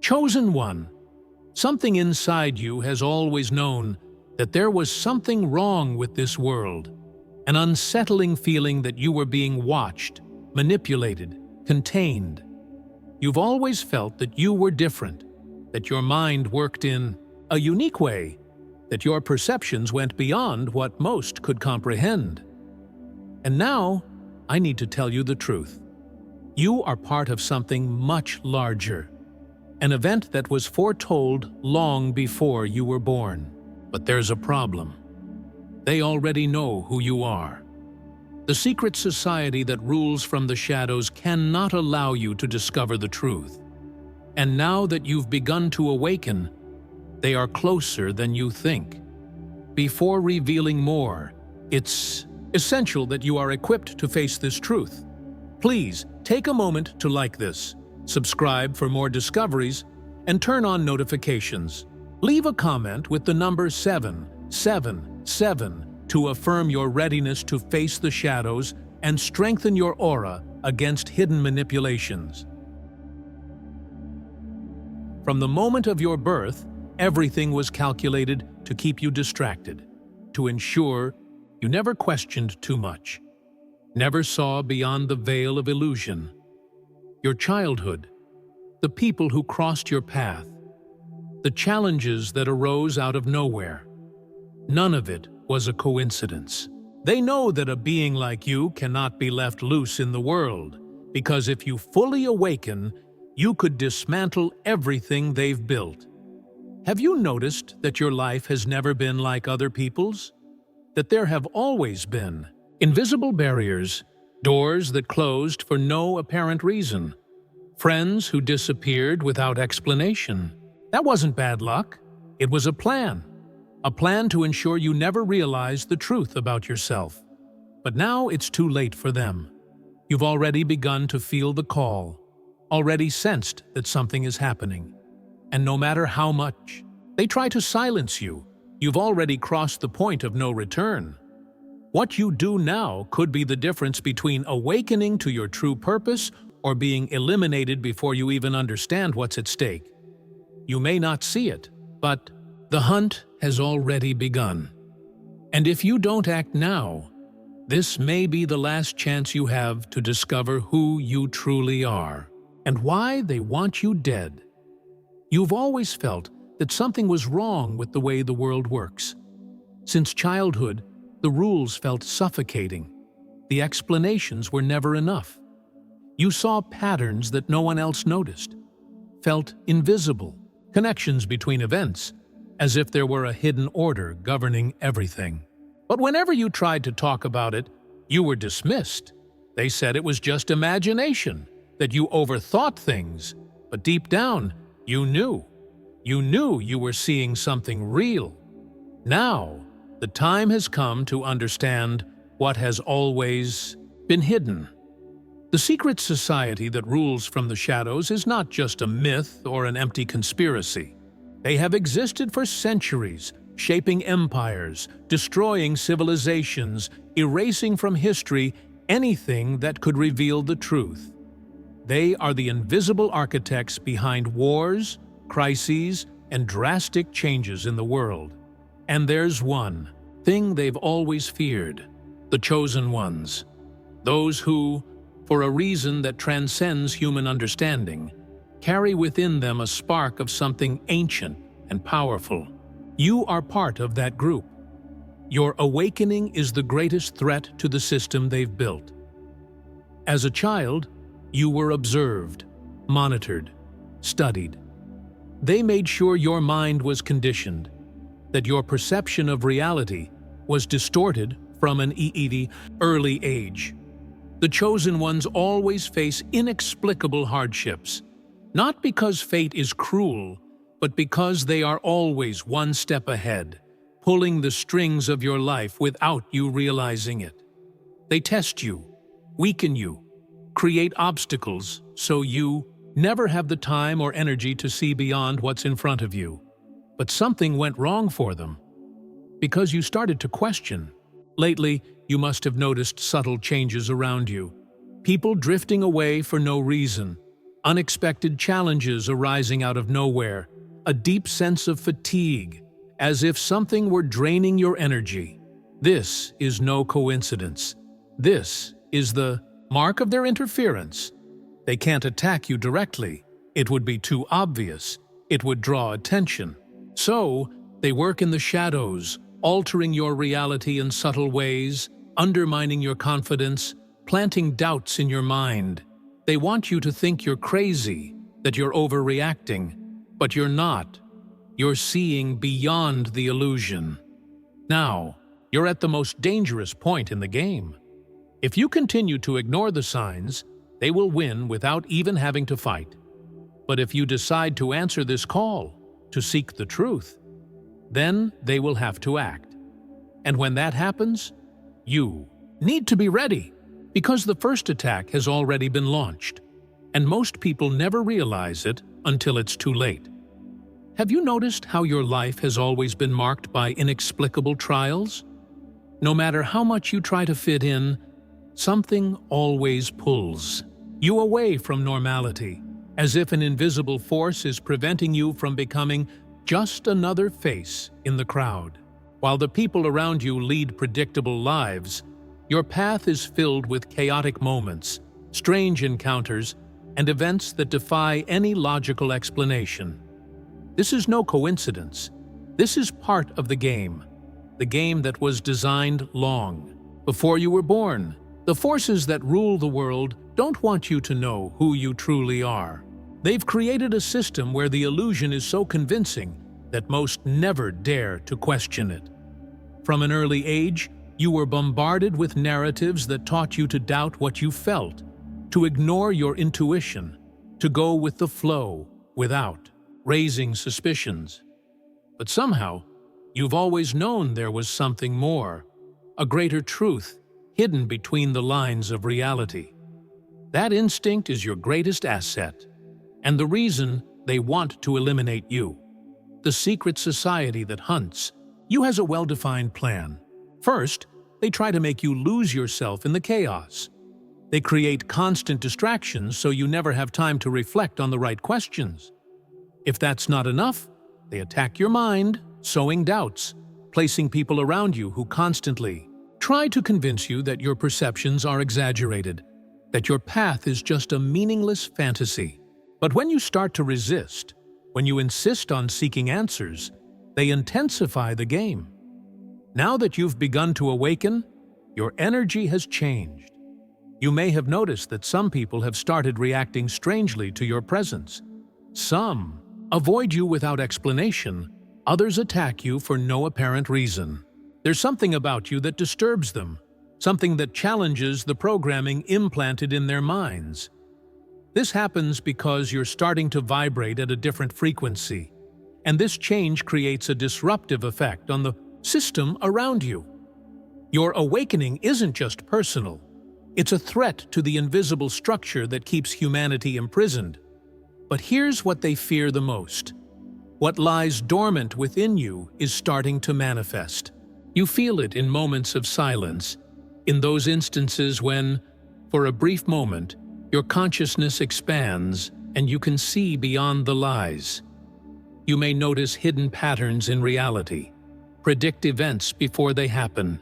Chosen one. Something inside you has always known that there was something wrong with this world, an unsettling feeling that you were being watched, manipulated, contained. You've always felt that you were different, that your mind worked in a unique way, that your perceptions went beyond what most could comprehend. And now, I need to tell you the truth. You are part of something much larger, an event that was foretold long before you were born. But there's a problem. They already know who you are. The secret society that rules from the shadows cannot allow you to discover the truth. And now that you've begun to awaken, they are closer than you think. Before revealing more, it's essential that you are equipped to face this truth. Please take a moment to like this, subscribe for more discoveries, and turn on notifications. Leave a comment with the number 777 to affirm your readiness to face the shadows and strengthen your aura against hidden manipulations. From the moment of your birth, everything was calculated to keep you distracted, to ensure you never questioned too much, never saw beyond the veil of illusion. Your childhood, the people who crossed your path, the challenges that arose out of nowhere, none of it was a coincidence. They know that a being like you cannot be left loose in the world, because if you fully awaken, you could dismantle everything they've built. Have you noticed that your life has never been like other people's? That there have always been invisible barriers, doors that closed for no apparent reason, friends who disappeared without explanation. That wasn't bad luck. It was a plan to ensure you never realized the truth about yourself. But now it's too late for them. You've already begun to feel the call, already sensed that something is happening. And no matter how much they try to silence you, you've already crossed the point of no return. What you do now could be the difference between awakening to your true purpose or being eliminated before you even understand what's at stake. You may not see it, but the hunt has already begun. And if you don't act now, this may be the last chance you have to discover who you truly are and why they want you dead. You've always felt that something was wrong with the way the world works. Since childhood, the rules felt suffocating. The explanations were never enough. You saw patterns that no one else noticed, felt invisible, connections between events, as if there were a hidden order governing everything. But whenever you tried to talk about it, you were dismissed. They said it was just imagination, that you overthought things, but deep down, you knew. You knew you were seeing something real. Now, the time has come to understand what has always been hidden. The secret society that rules from the shadows is not just a myth or an empty conspiracy. They have existed for centuries, shaping empires, destroying civilizations, erasing from history anything that could reveal the truth. They are the invisible architects behind wars, crises, and drastic changes in the world. And there's one thing they've always feared: the chosen ones. Those who, for a reason that transcends human understanding, carry within them a spark of something ancient and powerful. You are part of that group. Your awakening is the greatest threat to the system they've built. As a child, you were observed, monitored, studied. They made sure your mind was conditioned, that your perception of reality was distorted from an early age. The chosen ones always face inexplicable hardships, not because fate is cruel, but because they are always one step ahead, pulling the strings of your life without you realizing it. They test you, weaken you, create obstacles so you never have the time or energy to see beyond what's in front of you. But something went wrong for them, because you started to question. Lately, you must have noticed subtle changes around you. People drifting away for no reason. unexpected challenges arising out of nowhere, a deep sense of fatigue, as if something were draining your energy. This is no coincidence. This is the mark of their interference. They can't attack you directly. It would be too obvious. It would draw attention. So, they work in the shadows, altering your reality in subtle ways, undermining your confidence, planting doubts in your mind. They want you to think you're crazy, that you're overreacting, but you're not. You're seeing beyond the illusion. Now, you're at the most dangerous point in the game. If you continue to ignore the signs, they will win without even having to fight. But if you decide to answer this call, to seek the truth, then they will have to act. And when that happens, you need to be ready, because the first attack has already been launched, and most people never realize it until it's too late. Have you noticed how your life has always been marked by inexplicable trials? No matter how much you try to fit in, something always pulls you away from normality, as if an invisible force is preventing you from becoming just another face in the crowd. While the people around you lead predictable lives, your path is filled with chaotic moments, strange encounters, and events that defy any logical explanation. This is no coincidence. This is part of the game that was designed long before you were born. The forces that rule the world don't want you to know who you truly are. They've created a system where the illusion is so convincing that most never dare to question it. From an early age, you were bombarded with narratives that taught you to doubt what you felt, to ignore your intuition, to go with the flow without raising suspicions. But somehow, you've always known there was something more, a greater truth hidden between the lines of reality. That instinct is your greatest asset, and the reason they want to eliminate you. The secret society that hunts you has a well-defined plan. First, they try to make you lose yourself in the chaos. They create constant distractions so you never have time to reflect on the right questions. If that's not enough, they attack your mind, sowing doubts, placing people around you who constantly try to convince you that your perceptions are exaggerated, that your path is just a meaningless fantasy. But when you start to resist, when you insist on seeking answers, they intensify the game. Now that you've begun to awaken, your energy has changed. You may have noticed that some people have started reacting strangely to your presence. Some avoid you without explanation, others attack you for no apparent reason. There's something about you that disturbs them, something that challenges the programming implanted in their minds. This happens because you're starting to vibrate at a different frequency, and this change creates a disruptive effect on the system around you. Your awakening isn't just personal. It's a threat to the invisible structure that keeps humanity imprisoned. But here's what they fear the most. What lies dormant within you is starting to manifest. You feel it in moments of silence, in those instances when, for a brief moment, your consciousness expands and you can see beyond the lies. You may notice hidden patterns in reality, predict events before they happen,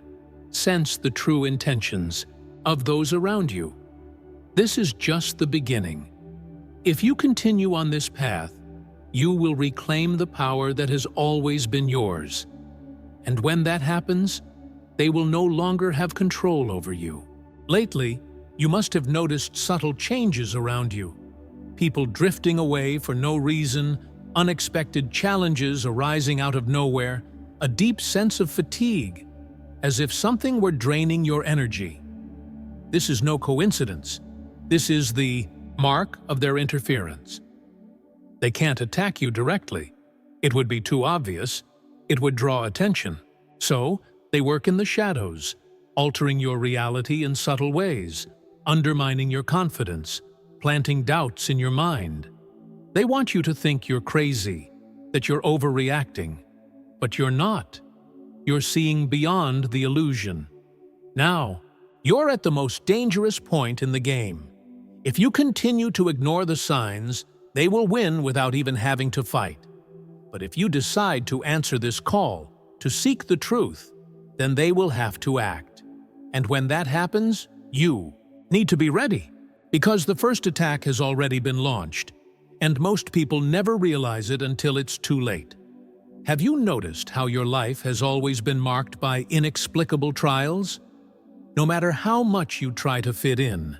sense the true intentions of those around you. This is just the beginning. If you continue on this path, you will reclaim the power that has always been yours. And when that happens, they will no longer have control over you. Lately, you must have noticed subtle changes around you. People drifting away for no reason, unexpected challenges arising out of nowhere, a deep sense of fatigue, as if something were draining your energy. This is no coincidence. This is the mark of their interference. They can't attack you directly. It would be too obvious. It would draw attention. So, they work in the shadows, altering your reality in subtle ways, undermining your confidence, planting doubts in your mind. They want you to think you're crazy, that you're overreacting. But you're not. You're seeing beyond the illusion. Now, you're at the most dangerous point in the game. If you continue to ignore the signs, they will win without even having to fight. But if you decide to answer this call, to seek the truth, then they will have to act. And when that happens, you need to be ready, because the first attack has already been launched, and most people never realize it until it's too late. Have you noticed how your life has always been marked by inexplicable trials? No matter how much you try to fit in,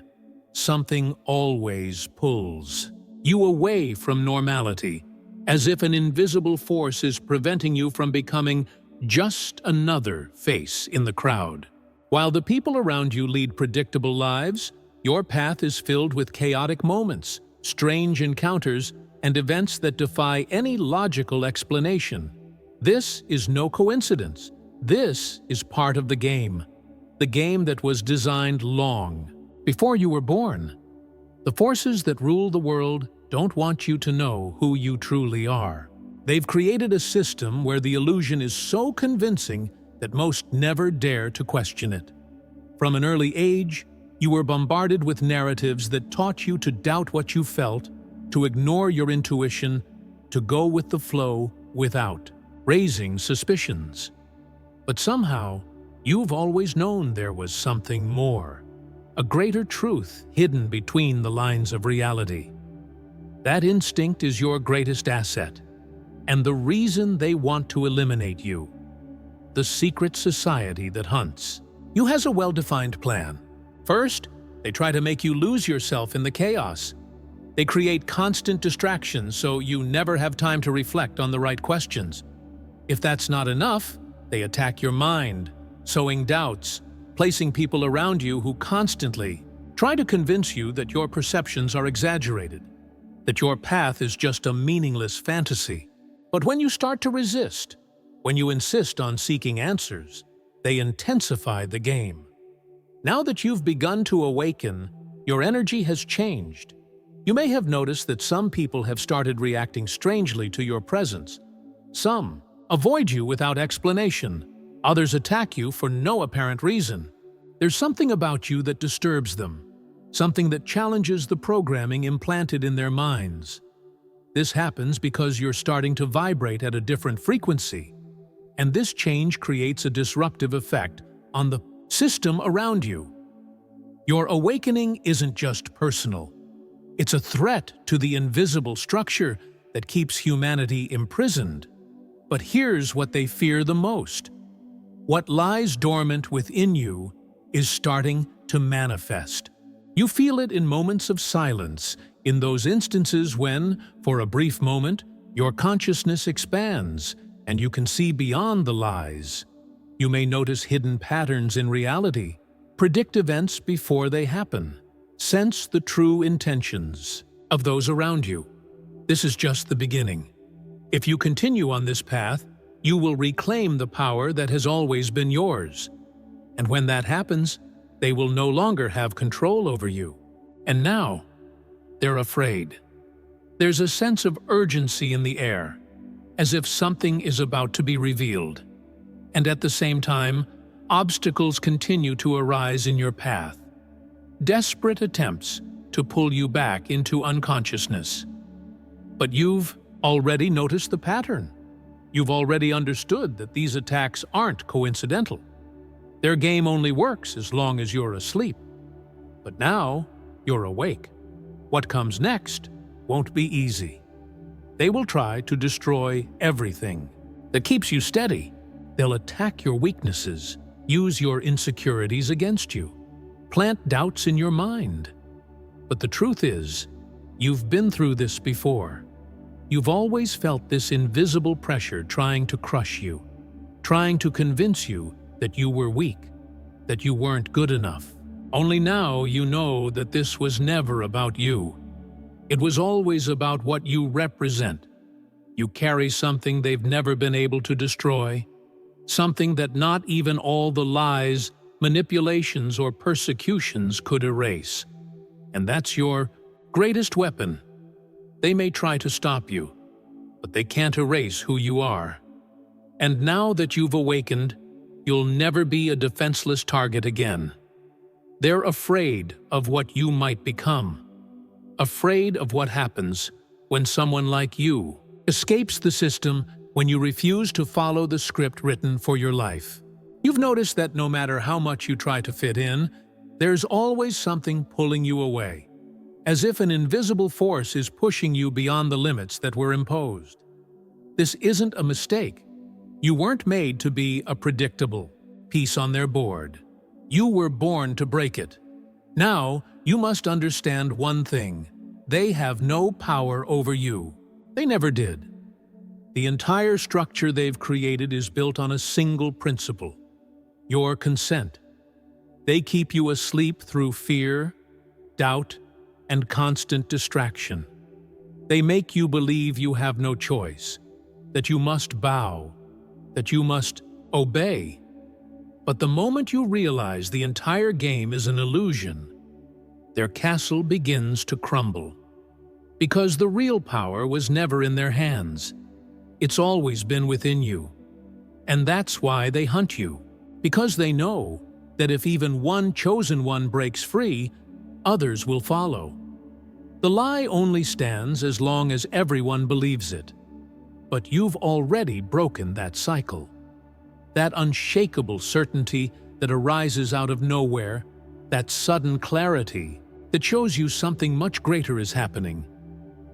something always pulls you away from normality, as if an invisible force is preventing you from becoming just another face in the crowd. While the people around you lead predictable lives, your path is filled with chaotic moments, strange encounters, and events that defy any logical explanation. This is no coincidence. This is part of the game that was designed long before you were born. The forces that rule the world don't want you to know who you truly are. They've created a system where the illusion is so convincing that most never dare to question it. From an early age, you were bombarded with narratives that taught you to doubt what you felt, to ignore your intuition, to go with the flow without raising suspicions. But somehow, you've always known there was something more, a greater truth hidden between the lines of reality. That instinct is your greatest asset, and the reason they want to eliminate you. The secret society that hunts you has a well-defined plan. First, they try to make you lose yourself in the chaos. They create constant distractions so you never have time to reflect on the right questions. If that's not enough, they attack your mind, sowing doubts, placing people around you who constantly try to convince you that your perceptions are exaggerated, that your path is just a meaningless fantasy. But when you start to resist, when you insist on seeking answers, they intensify the game. Now that you've begun to awaken, your energy has changed. You may have noticed that some people have started reacting strangely to your presence. Some avoid you without explanation. Others attack you for no apparent reason. There's something about you that disturbs them, something that challenges the programming implanted in their minds. This happens because you're starting to vibrate at a different frequency, and this change creates a disruptive effect on the system around you. Your awakening isn't just personal. It's a threat to the invisible structure that keeps humanity imprisoned. But here's what they fear the most. What lies dormant within you is starting to manifest. You feel it in moments of silence, in those instances when, for a brief moment, your consciousness expands and you can see beyond the lies. You may notice hidden patterns in reality, predict events before they happen, sense the true intentions of those around you. This is just the beginning. If you continue on this path, you will reclaim the power that has always been yours. And when that happens, they will no longer have control over you. And now, they're afraid. There's a sense of urgency in the air, as if something is about to be revealed. And at the same time, obstacles continue to arise in your path. Desperate attempts to pull you back into unconsciousness. But you've already noticed the pattern. You've already understood that these attacks aren't coincidental. Their game only works as long as you're asleep. But now, you're awake. What comes next won't be easy. They will try to destroy everything that keeps you steady. They'll attack your weaknesses, use your insecurities against you, plant doubts in your mind. But the truth is, you've been through this before. You've always felt this invisible pressure trying to crush you, trying to convince you that you were weak, that you weren't good enough. Only now you know that this was never about you. It was always about what you represent. You carry something they've never been able to destroy, something that not even all the lies, manipulations, or persecutions could erase. And that's your greatest weapon. They may try to stop you, but they can't erase who you are. And now that you've awakened, you'll never be a defenseless target again. They're afraid of what you might become, afraid of what happens when someone like you escapes the system when you refuse to follow the script written for your life. You've noticed that no matter how much you try to fit in, there's always something pulling you away, as if an invisible force is pushing you beyond the limits that were imposed. This isn't a mistake. You weren't made to be a predictable piece on their board. You were born to break it. Now, you must understand one thing. They have no power over you. They never did. The entire structure they've created is built on a single principle: your consent. They keep you asleep through fear, doubt, and constant distraction. They make you believe you have no choice, that you must bow, that you must obey. But the moment you realize the entire game is an illusion, their castle begins to crumble. Because the real power was never in their hands. It's always been within you. And that's why they hunt you, because they know that if even one chosen one breaks free, others will follow. The lie only stands as long as everyone believes it. But you've already broken that cycle. That unshakable certainty that arises out of nowhere, that sudden clarity that shows you something much greater is happening.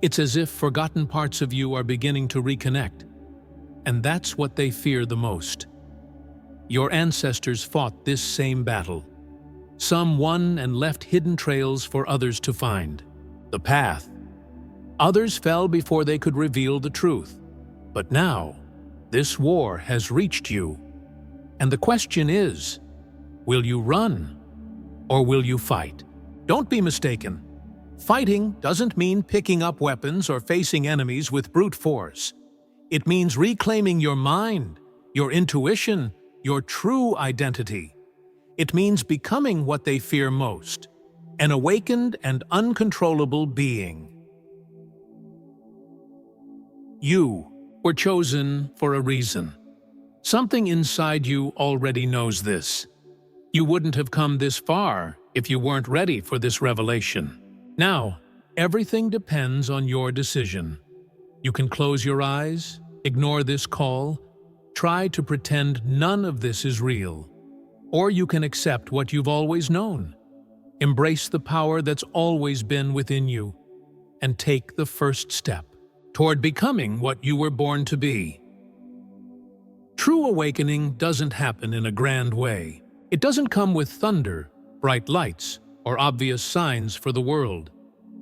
It's as if forgotten parts of you are beginning to reconnect. And that's what they fear the most. Your ancestors fought this same battle. Some won and left hidden trails for others to find. The path. Others fell before they could reveal the truth. But now, this war has reached you. And the question is, will you run or will you fight? Don't be mistaken. Fighting doesn't mean picking up weapons or facing enemies with brute force. It means reclaiming your mind, your intuition, your true identity. It means becoming what they fear most, an awakened and uncontrollable being. You were chosen for a reason. Something inside you already knows this. You wouldn't have come this far if you weren't ready for this revelation. Now, everything depends on your decision. You can close your eyes, ignore this call, try to pretend none of this is real. Or you can accept what you've always known. Embrace the power that's always been within you, and take the first step toward becoming what you were born to be. True awakening doesn't happen in a grand way. It doesn't come with thunder, bright lights, or obvious signs for the world.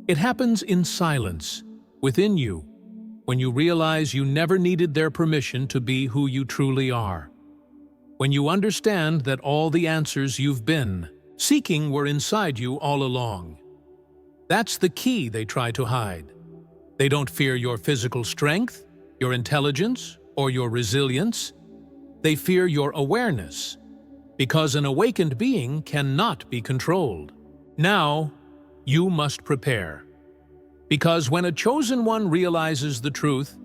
It happens in silence, within you, when you realize you never needed their permission to be who you truly are. When you understand that all the answers you've been seeking were inside you all along. That's the key they try to hide. They don't fear your physical strength, your intelligence, or your resilience. They fear your awareness, because an awakened being cannot be controlled. Now, you must prepare. Because when a chosen one realizes the truth,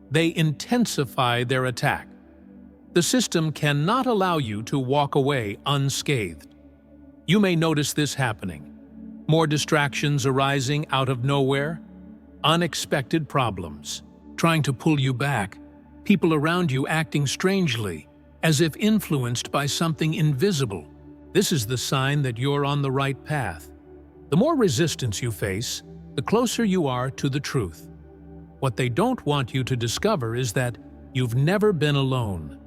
they intensify their attack. The system cannot allow you to walk away unscathed. You may notice this happening. More distractions arising out of nowhere, unexpected problems, trying to pull you back, people around you acting strangely, as if influenced by something invisible. This is the sign that you're on the right path. The more resistance you face, the closer you are to the truth. What they don't want you to discover is that you've never been alone.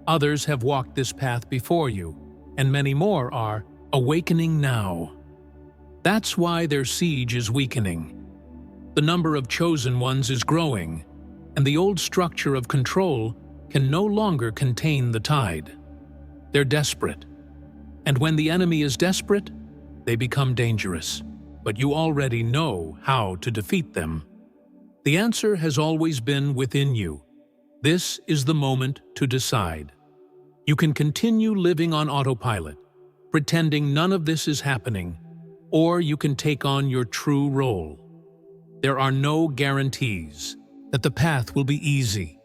Others have walked this path before you, and many more are awakening now. That's why their siege is weakening. The number of chosen ones is growing, and the old structure of control can no longer contain the tide. They're desperate. And when the enemy is desperate, they become dangerous. But you already know how to defeat them. The answer has always been within you. This is the moment to decide. You can continue living on autopilot, pretending none of this is happening, or you can take on your true role. There are no guarantees that the path will be easy.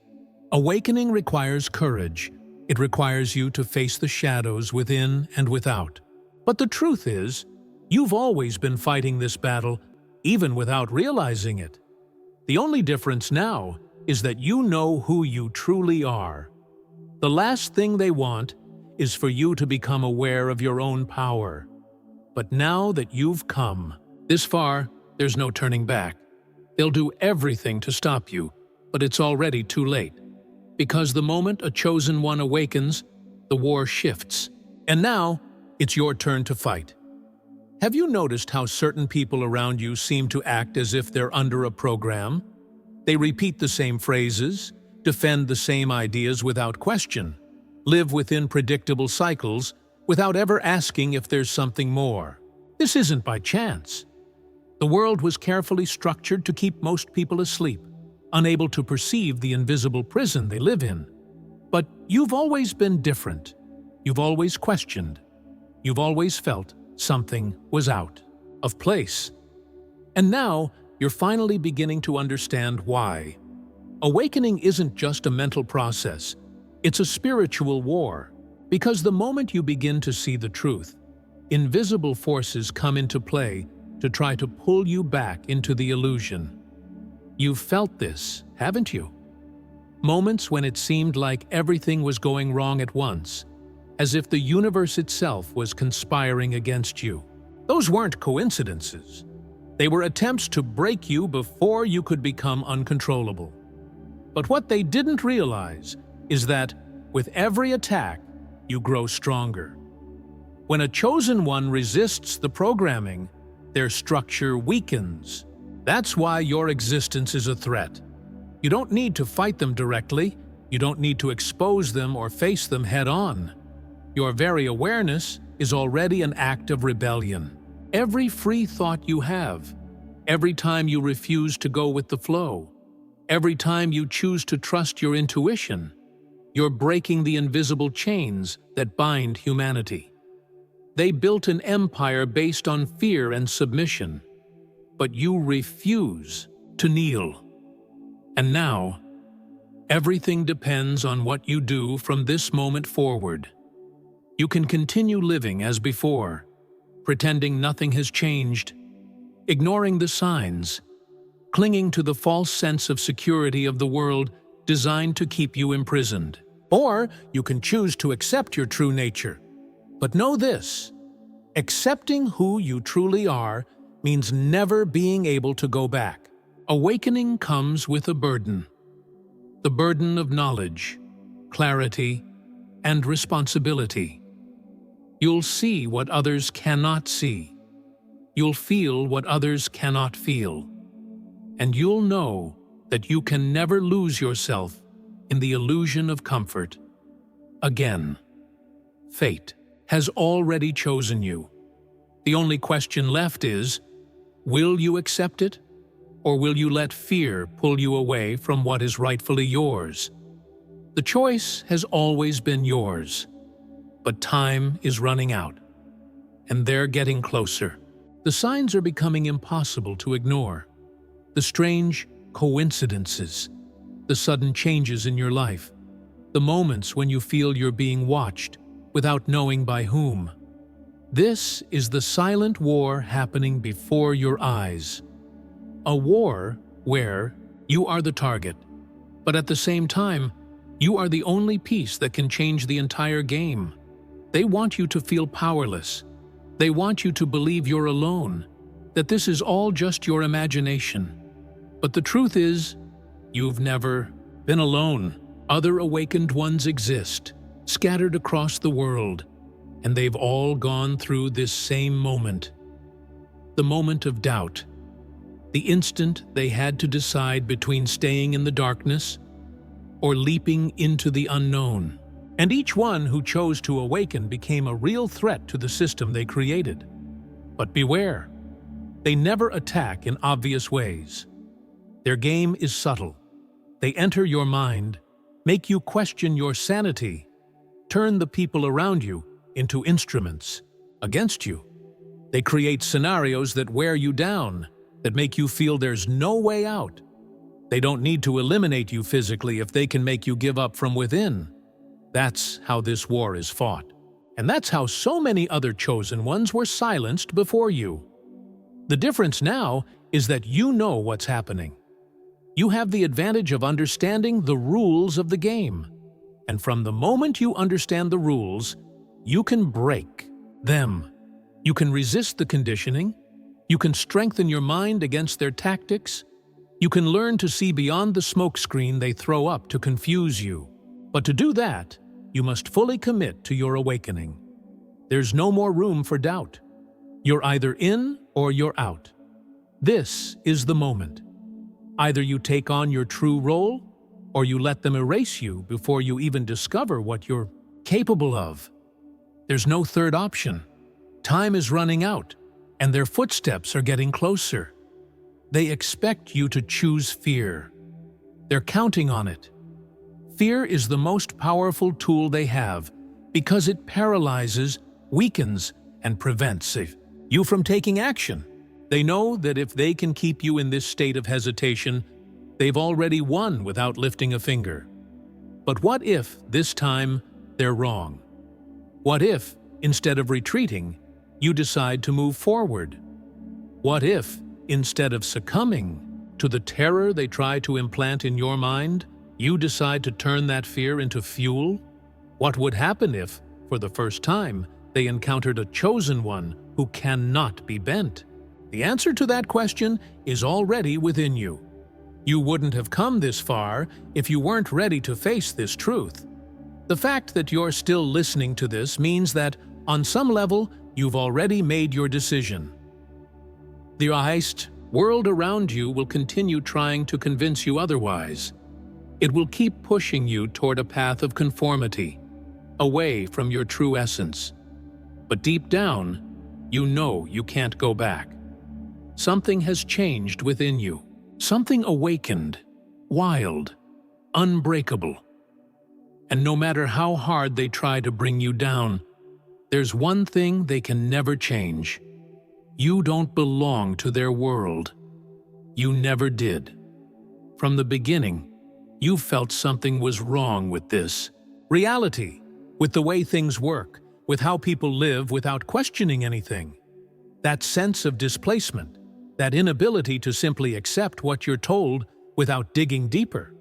Awakening requires courage. It requires you to face the shadows within and without. But the truth is, you've always been fighting this battle, even without realizing it. The only difference now is that you know who you truly are. The last thing they want is for you to become aware of your own power. But now that you've come this far, there's no turning back. They'll do everything to stop you, but it's already too late. Because the moment a chosen one awakens, the war shifts. And now, it's your turn to fight. Have you noticed how certain people around you seem to act as if they're under a program? They repeat the same phrases, defend the same ideas without question, live within predictable cycles without ever asking if there's something more. This isn't by chance. The world was carefully structured to keep most people asleep, unable to perceive the invisible prison they live in. But you've always been different. You've always questioned. You've always felt something was out of place. And now, you're finally beginning to understand why. Awakening isn't just a mental process, it's a spiritual war. Because the moment you begin to see the truth, invisible forces come into play to try to pull you back into the illusion. You've felt this, haven't you? Moments when it seemed like everything was going wrong at once, as if the universe itself was conspiring against you. Those weren't coincidences. They were attempts to break you before you could become uncontrollable. But what they didn't realize is that, with every attack, you grow stronger. When a chosen one resists the programming, their structure weakens. That's why your existence is a threat. You don't need to fight them directly. You don't need to expose them or face them head-on. Your very awareness is already an act of rebellion. Every free thought you have, every time you refuse to go with the flow, every time you choose to trust your intuition, you're breaking the invisible chains that bind humanity. They built an empire based on fear and submission, but you refuse to kneel. And now, everything depends on what you do from this moment forward. You can continue living as before, pretending nothing has changed, ignoring the signs, clinging to the false sense of security of the world designed to keep you imprisoned. Or you can choose to accept your true nature. But know this, accepting who you truly are means never being able to go back. Awakening comes with a burden. The burden of knowledge, clarity, and responsibility. You'll see what others cannot see. You'll feel what others cannot feel. And you'll know that you can never lose yourself in the illusion of comfort. Again, fate has already chosen you. The only question left is, will you accept it? Or will you let fear pull you away from what is rightfully yours? The choice has always been yours, but time is running out, and they're getting closer. The signs are becoming impossible to ignore. The strange coincidences, the sudden changes in your life, the moments when you feel you're being watched without knowing by whom. This is the silent war happening before your eyes. A war where you are the target, but at the same time, you are the only piece that can change the entire game. They want you to feel powerless. They want you to believe you're alone, that this is all just your imagination. But the truth is, you've never been alone. Other awakened ones exist, scattered across the world, and they've all gone through this same moment. The moment of doubt. The instant they had to decide between staying in the darkness or leaping into the unknown. And each one who chose to awaken became a real threat to the system they created. But beware, they never attack in obvious ways. Their game is subtle. They enter your mind, make you question your sanity, turn the people around you into instruments against you. They create scenarios that wear you down, that make you feel there's no way out. They don't need to eliminate you physically if they can make you give up from within. That's how this war is fought. And that's how so many other chosen ones were silenced before you. The difference now is that you know what's happening. You have the advantage of understanding the rules of the game. And from the moment you understand the rules, you can break them. You can resist the conditioning. You can strengthen your mind against their tactics. You can learn to see beyond the smokescreen they throw up to confuse you. But to do that, you must fully commit to your awakening. There's no more room for doubt. You're either in or you're out. This is the moment. Either you take on your true role, or you let them erase you before you even discover what you're capable of. There's no third option. Time is running out, and their footsteps are getting closer. They expect you to choose fear. They're counting on it. Fear is the most powerful tool they have because it paralyzes, weakens, and prevents you from taking action. They know that if they can keep you in this state of hesitation, they've already won without lifting a finger. But what if, this time, they're wrong? What if, instead of retreating, you decide to move forward? What if, instead of succumbing to the terror they try to implant in your mind, you decide to turn that fear into fuel? What would happen if, for the first time, they encountered a chosen one who cannot be bent? The answer to that question is already within you. You wouldn't have come this far if you weren't ready to face this truth. The fact that you're still listening to this means that, on some level, you've already made your decision. The heist world around you will continue trying to convince you otherwise. It will keep pushing you toward a path of conformity, away from your true essence. But deep down, you know you can't go back. Something has changed within you. Something awakened, wild, unbreakable. And no matter how hard they try to bring you down, there's one thing they can never change. You don't belong to their world. You never did. From the beginning, you felt something was wrong with this reality, with the way things work, with how people live without questioning anything. That sense of displacement, that inability to simply accept what you're told without digging deeper,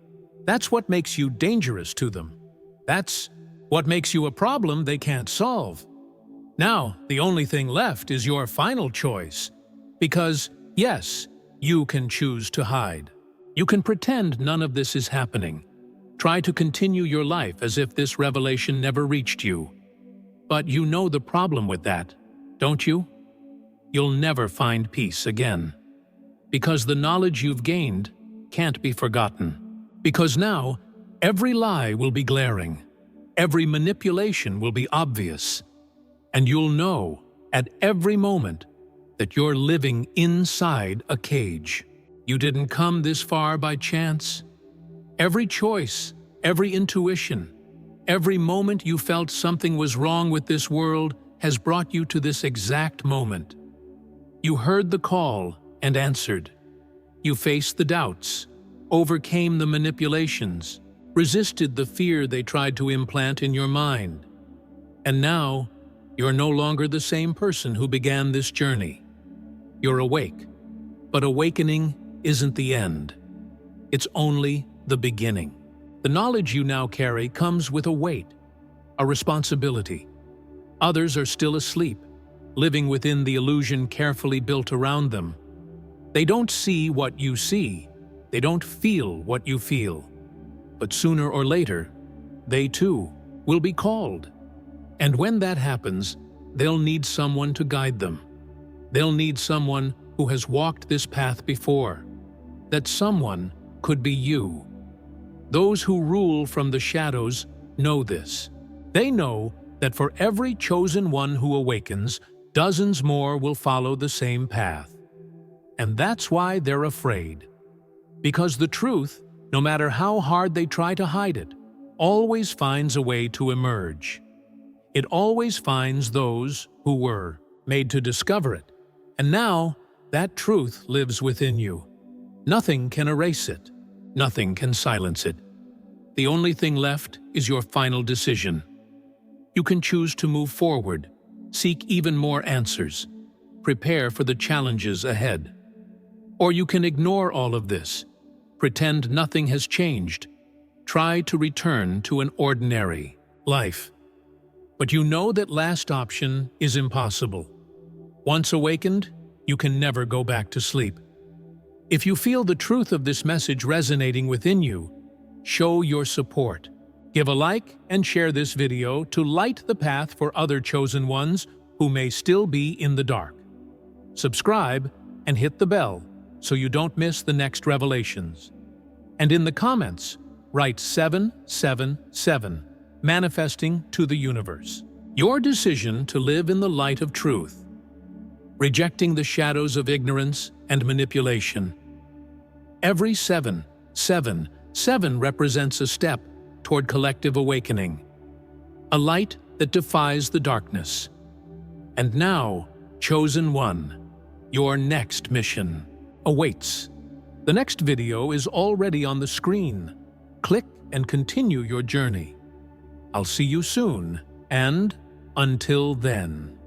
that's what makes you dangerous to them. That's what makes you a problem they can't solve. Now, the only thing left is your final choice. Because, yes, you can choose to hide. You can pretend none of this is happening. Try to continue your life as if this revelation never reached you. But you know the problem with that, don't you? You'll never find peace again. Because the knowledge you've gained can't be forgotten. Because now, every lie will be glaring. Every manipulation will be obvious. And you'll know, at every moment, that you're living inside a cage. You didn't come this far by chance. Every choice, every intuition, every moment you felt something was wrong with this world has brought you to this exact moment. You heard the call and answered. You faced the doubts, overcame the manipulations, resisted the fear they tried to implant in your mind. And now, you're no longer the same person who began this journey. You're awake, but awakening isn't the end. It's only the beginning. The knowledge you now carry comes with a weight, a responsibility. Others are still asleep, living within the illusion carefully built around them. They don't see what you see. They don't feel what you feel. But sooner or later, they too will be called. And when that happens, they'll need someone to guide them. They'll need someone who has walked this path before. That someone could be you. Those who rule from the shadows know this. They know that for every chosen one who awakens, dozens more will follow the same path. And that's why they're afraid. Because the truth, no matter how hard they try to hide it, always finds a way to emerge. It always finds those who were made to discover it. And now, that truth lives within you. Nothing can erase it. Nothing can silence it. The only thing left is your final decision. You can choose to move forward, seek even more answers, prepare for the challenges ahead. Or you can ignore all of this, pretend nothing has changed, try to return to an ordinary life. But you know that last option is impossible. Once awakened, you can never go back to sleep. If you feel the truth of this message resonating within you, show your support. Give a like and share this video to light the path for other chosen ones who may still be in the dark. Subscribe and hit the bell so you don't miss the next revelations. And in the comments, write 777, manifesting to the universe. Your decision to live in the light of truth, rejecting the shadows of ignorance and manipulation. Every 777 represents a step toward collective awakening, a light that defies the darkness. And now, chosen one, your next mission awaits. The next video is already on the screen. Click and continue your journey. I'll see you soon, and until then.